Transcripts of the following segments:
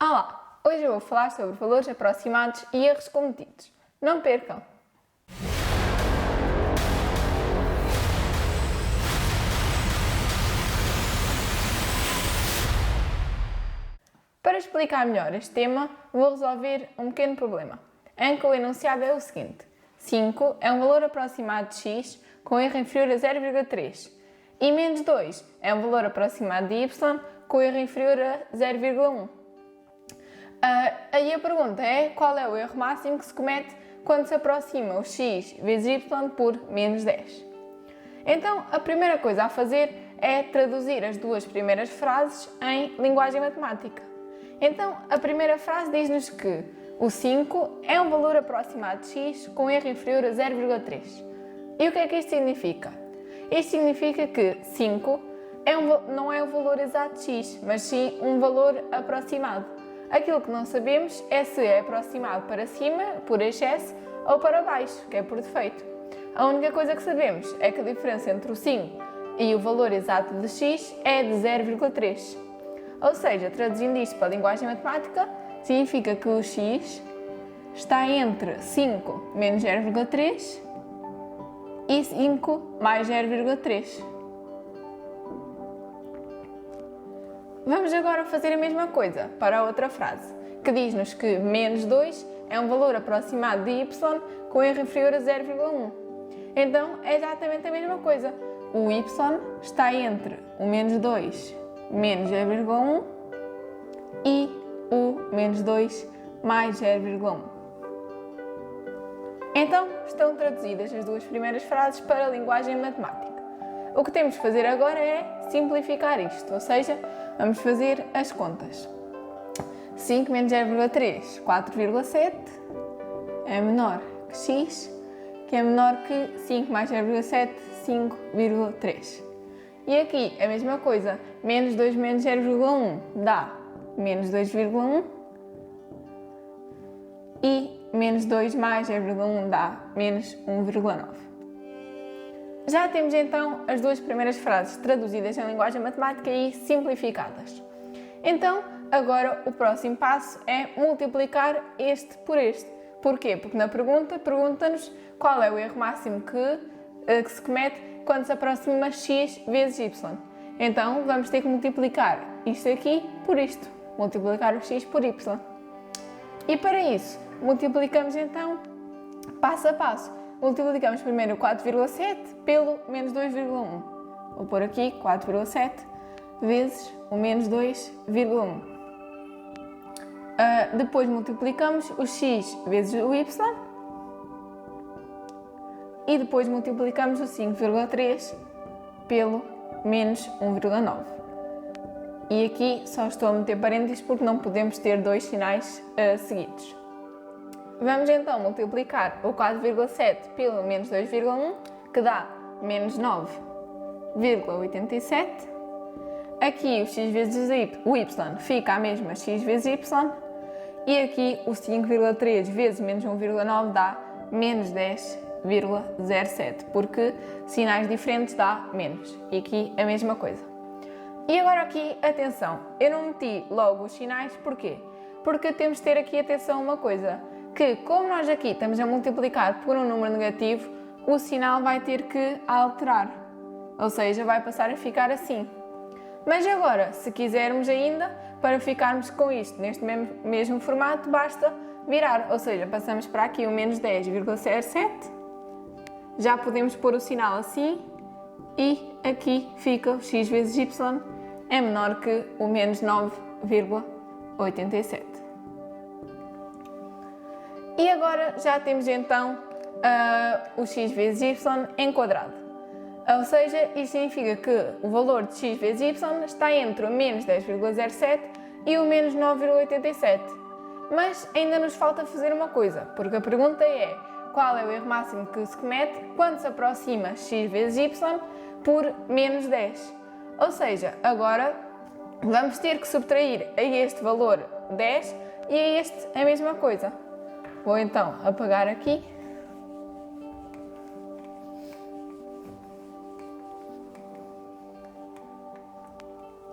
Olá! Hoje eu vou falar sobre valores aproximados e erros cometidos. Não percam! Para explicar melhor este tema, vou resolver um pequeno problema, em que o enunciado é o seguinte: 5 é um valor aproximado de x com erro inferior a 0,3 e menos 2 é um valor aproximado de y com erro inferior a 0,1. Aí a pergunta é: qual é o erro máximo que se comete quando se aproxima o x vezes y por menos 10? Então, a primeira coisa a fazer é traduzir as duas primeiras frases em linguagem matemática. Então, a primeira frase diz-nos que o 5 é um valor aproximado de x com erro inferior a 0,3. E o que é que isto significa? Isto significa que 5 não é o valor exato de x, mas sim um valor aproximado. Aquilo que não sabemos é se é aproximado para cima, por excesso, ou para baixo, que é por defeito. A única coisa que sabemos é que a diferença entre o 5 e o valor exato de x é de 0,3. Ou seja, traduzindo isto para a linguagem matemática, significa que o x está entre 5 menos 0,3 e 5 mais 0,3. Vamos agora fazer a mesma coisa para a outra frase, que diz-nos que menos 2 é um valor aproximado de y com erro inferior a 0,1. Então, é exatamente a mesma coisa. O y está entre o menos 2 menos 0,1 e o menos 2 mais 0,1. Então, estão traduzidas as duas primeiras frases para a linguagem matemática. O que temos de fazer agora é simplificar isto, ou seja, vamos fazer as contas. 5 menos 0,3, 4,7 é menor que x, que é menor que 5 mais 0,7, 5,3. E aqui a mesma coisa, menos 2 menos 0,1 dá menos 2,1 e menos 2 mais 0,1 dá menos 1,9. Já temos então as duas primeiras frases traduzidas em linguagem matemática e simplificadas. Então, agora o próximo passo é multiplicar este por este. Porquê? Porque na pergunta pergunta-nos qual é o erro máximo que se comete quando se aproxima x vezes y. Então, vamos ter que multiplicar isto aqui por isto. Multiplicar o x por y. E para isso, multiplicamos então passo a passo. Multiplicamos primeiro o 4,7 pelo menos 2,1. Vou pôr aqui 4,7 vezes o menos 2,1. Depois multiplicamos o x vezes o y. E depois multiplicamos o 5,3 pelo menos 1,9. E aqui só estou a meter parênteses porque não podemos ter dois sinais seguidos. Vamos então multiplicar o 4,7 pelo menos 2,1, que dá menos 9,87. Aqui o x vezes o y fica a mesma x vezes y. E aqui o 5,3 vezes menos 1,9 dá menos 10,07, porque sinais diferentes dá menos. E aqui a mesma coisa. E agora aqui, atenção, eu não meti logo os sinais, porquê? Porque temos de ter aqui atenção a uma coisa, que como nós aqui estamos a multiplicar por um número negativo, o sinal vai ter que alterar, ou seja, vai passar a ficar assim. Mas agora, se quisermos ainda, para ficarmos com isto neste mesmo formato, basta virar, ou seja, passamos para aqui o menos 10,07, já podemos pôr o sinal assim e aqui fica o x vezes y é menor que o menos 9,87. E agora já temos então o x vezes y enquadrado. Ou seja, isto significa que o valor de x vezes y está entre o menos 10,07 e o menos 9,87. Mas ainda nos falta fazer uma coisa, porque a pergunta é: qual é o erro máximo que se comete quando se aproxima x vezes y por menos 10? Ou seja, agora vamos ter que subtrair a este valor 10 e a este a mesma coisa. Vou então apagar aqui.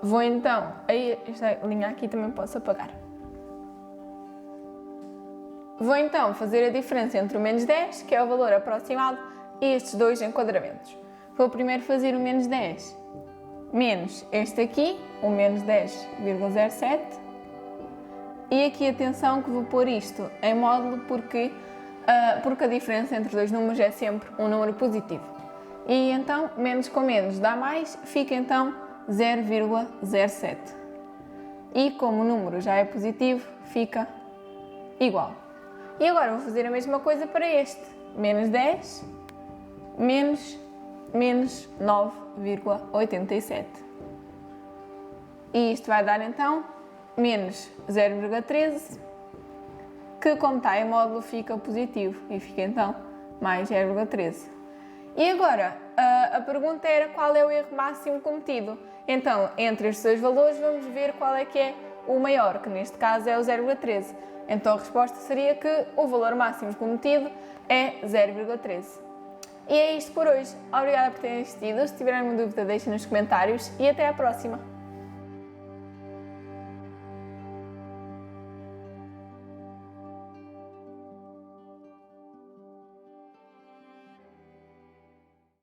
Vou então, esta linha aqui também posso apagar. Vou então fazer a diferença entre o menos 10, que é o valor aproximado, e estes dois enquadramentos. Vou primeiro fazer o menos 10, menos este aqui, o menos 10,07, e aqui atenção que vou pôr isto em módulo porque a diferença entre dois números é sempre um número positivo. E então, menos com menos dá mais, fica então 0,07. E como o número já é positivo, fica igual. E agora vou fazer a mesma coisa para este. Menos 10, menos 9,87. E isto vai dar então menos 0,13, que como está em módulo fica positivo e fica então mais 0,13. E agora, a pergunta era qual é o erro máximo cometido. Então, entre estes dois valores, vamos ver qual é que é o maior, que neste caso é o 0,13. Então a resposta seria que o valor máximo cometido é 0,13. E é isto por hoje. Obrigada por terem assistido. Se tiverem alguma dúvida, deixem nos comentários e até à próxima.